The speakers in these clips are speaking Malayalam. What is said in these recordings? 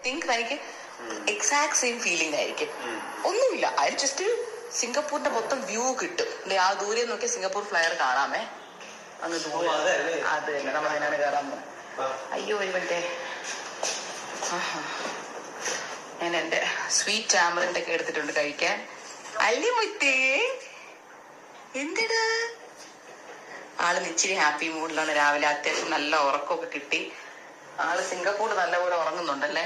തിങ്ക് തനിക്ക് എക്സാക്ട് സെയിം ഫീലിംഗ് ആയിരിക്കും. ഒന്നുമില്ല, അതിൽ ജസ്റ്റ് സിംഗപ്പൂരിന്റെ മൊത്തം വ്യൂ കിട്ടും. ആ ദൂരെ നോക്കിയ സിംഗപ്പൂർ ഫ്ലയർ കാണാമേ, അങ്ങ് ദൂരെ. അത് തന്നെ, നമ്മൾ അതിനാണ് കയറാൻ പോകുന്നത്. അയ്യോ ഒരു മറ്റേ ഞാൻ എന്റെ സ്വീറ്റ് ടാമറിന്റെ ഒക്കെ എടുത്തിട്ടുണ്ട് കഴിക്കാൻ. അല്ലി മുത്തേ, എന്തിടാ ആള് ഇച്ചിരി ഹാപ്പി മൂഡിലാണ്. രാവിലെ അത്യാവശ്യം നല്ല ഉറക്കമൊക്കെ കിട്ടി. ആള് സിംഗപ്പൂർ നല്ലപോലെ ഉറങ്ങുന്നുണ്ടല്ലേ?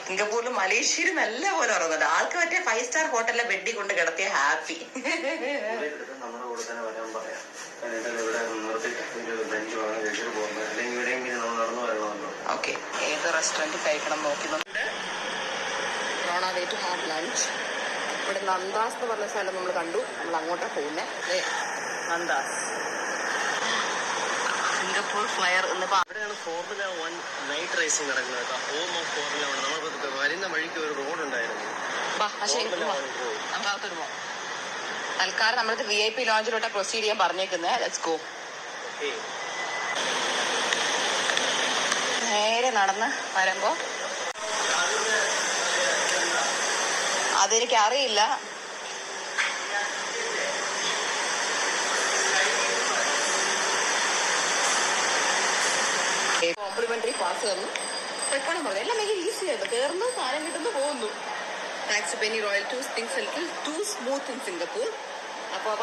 സിംഗപ്പൂരിലും മലേഷ്യയിലും നല്ല പോലെ ഉറങ്ങുന്നുണ്ട്. ആൾക്ക് മറ്റേ 5 സ്റ്റാർ ഹോട്ടലിലെ ബെഡിൽ കൊണ്ട് കിടത്തിയ ഹാപ്പി. ഓക്കെ, ഏത് റെസ്റ്റോറൻറ്റിൽ കഴിക്കണം നോക്കുന്നുണ്ട്. To have lunch. ഇവിടെ നന്ദാസ് എന്ന് പറഞ്ഞ സ്ഥലം നമ്മൾ കണ്ടു. നമ്മൾ അങ്ങോട്ടാണ് പോകുന്നത്. നന്ദാസ് സിംഗപ്പൂർ ഫ്ലയർ അവിടെയാണ് ഫോർമുല 1 നൈറ്റ് റേസിംഗ് നടക്കുന്നത് കേട്ടോ. Home of formula 1. നമ്മൾ വരുന്ന വഴിക്ക് ഒരു റോഡ് ഉണ്ടായിരുന്നു. തൽക്കാലം നമ്മളിത് VIP ലോഞ്ചിലോട്ട് പ്രൊസീഡ് ചെയ്യാൻ പറഞ്ഞേക്കുന്നത്. Let's go. നേരെ നടന്ന് വരുമ്പോ അതെനിക്ക് അറിയില്ല. കോംപ്ലിമെന്ററി പാസ് തന്നു. എപ്പോഴും പറഞ്ഞു എല്ലാം ഭയങ്കര ഈസി ആയിരുന്നു. കയറുന്നു, സാധനം കിട്ടുന്നു, പോകുന്നു. Tax penny royal things little too smooth in Singapore. അപ്പോൾ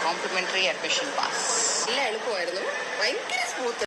കോംപ്ലിമെന്ററി അഡ്മിഷൻ പാസ് എല്ലാം എളുപ്പമായിരുന്നു, ഭയങ്കര സ്മൂത്ത്.